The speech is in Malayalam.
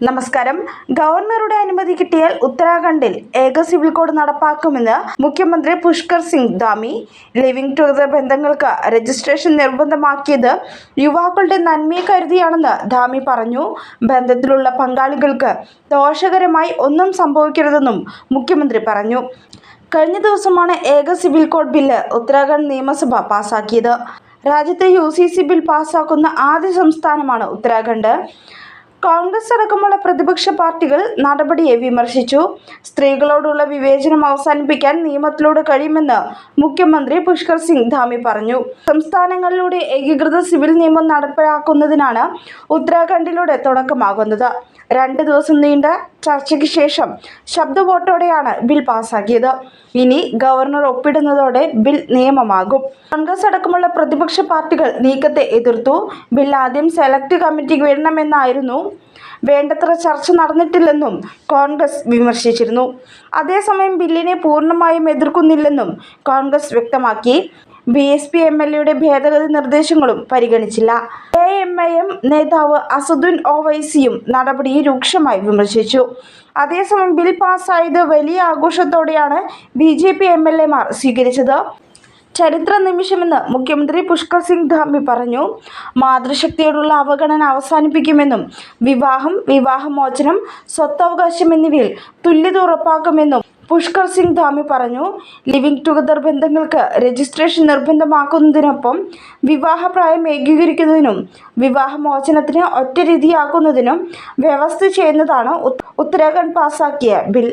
നമസ്കാരം. ഗവർണറുടെ അനുമതി കിട്ടിയാൽ ഉത്തരാഖണ്ഡിൽ ഏക സിവിൽ കോഡ് നടപ്പാക്കുമെന്ന് മുഖ്യമന്ത്രി പുഷ്കർ സിംഗ് ധാമി. ലിവിംഗ് ടുഗദർ ബന്ധങ്ങൾക്ക് രജിസ്ട്രേഷൻ നിർബന്ധമാക്കിയത് യുവാക്കളുടെ നന്മയെ കരുതിയാണെന്ന് ധാമി പറഞ്ഞു. ബന്ധത്തിലുള്ള പങ്കാളികൾക്ക് ദോഷകരമായി ഒന്നും സംഭവിക്കരുതെന്നും മുഖ്യമന്ത്രി പറഞ്ഞു. കഴിഞ്ഞ ദിവസമാണ് ഏക സിവിൽ കോഡ് ബില്ല് ഉത്തരാഖണ്ഡ് നിയമസഭ പാസാക്കിയത്. രാജ്യത്തെ UCC ബിൽ പാസാക്കുന്ന ആദ്യ സംസ്ഥാനമാണ് ഉത്തരാഖണ്ഡ്. കോൺഗ്രസ് അടക്കമുള്ള പ്രതിപക്ഷ പാർട്ടികൾ നടപടിയെ വിമർശിച്ചു. സ്ത്രീകളോടുള്ള വിവേചനം അവസാനിപ്പിക്കാൻ നിയമത്തിലൂടെ കഴിയുമെന്ന് മുഖ്യമന്ത്രി പുഷ്കർ സിംഗ് ധാമി പറഞ്ഞു. സംസ്ഥാനങ്ങളിലൂടെ ഏകീകൃത സിവിൽ നിയമം നടപ്പിലാക്കുന്നതിനാണ് ഉത്തരാഖണ്ഡിലൂടെ തുടക്കമാകുന്നത്. 2 ദിവസം നീണ്ട ചർച്ചയ്ക്ക് ശേഷം ശബ്ദ വോട്ടോടെയാണ് ബിൽ പാസാക്കിയത്. ഇനി ഗവർണർ ഒപ്പിടുന്നതോടെ ബിൽ നിയമമാകും. കോൺഗ്രസ് അടക്കമുള്ള പ്രതിപക്ഷ പാർട്ടികൾ നീക്കത്തെ എതിർത്തു. ബിൽ ആദ്യം സെലക്ട് കമ്മിറ്റിക്ക് വിടണമെന്നായിരുന്നു. വേണ്ടത്ര ചർച്ച നടന്നിട്ടില്ലെന്നും കോൺഗ്രസ് വിമർശിച്ചിരുന്നു. അതേസമയം ബില്ലിനെ പൂർണ്ണമായും എതിർക്കുന്നില്ലെന്നും കോൺഗ്രസ് വ്യക്തമാക്കി. BSP MLAയുടെ ഭേദഗതി നിർദ്ദേശങ്ങളും പരിഗണിച്ചില്ല. AMIM നേതാവ് അസദുദ്ദീൻ ഒവൈസിയും നടപടിയെ രൂക്ഷമായി വിമർശിച്ചു. അതേസമയം ബിൽ പാസ്സായത് വലിയ ആഘോഷത്തോടെയാണ് BJP MLAമാർ സ്വീകരിച്ചത്. ചരിത്ര നിമിഷമെന്ന് മുഖ്യമന്ത്രി പുഷ്കർ സിംഗ് ധാമി പറഞ്ഞു. മാതൃശക്തിയോടുള്ള അവഗണന അവസാനിപ്പിക്കുമെന്നും വിവാഹമോചനം, സ്വത്തവകാശം എന്നിവയിൽ തുല്യത ഉറപ്പാക്കുമെന്നും പുഷ്കർ സിംഗ് ധാമി പറഞ്ഞു. ലിവിംഗ് ടുഗദർ ബന്ധങ്ങൾക്ക് രജിസ്ട്രേഷൻ നിർബന്ധമാക്കുന്നതിനൊപ്പം വിവാഹപ്രായം ഏകീകരിക്കുന്നതിനും വിവാഹമോചനത്തിന് ഒറ്റ രീതിയാക്കുന്നതിനും വ്യവസ്ഥ ചെയ്യുന്നതാണ് ഉത്തരാഖണ്ഡ് പാസാക്കിയ ബിൽ.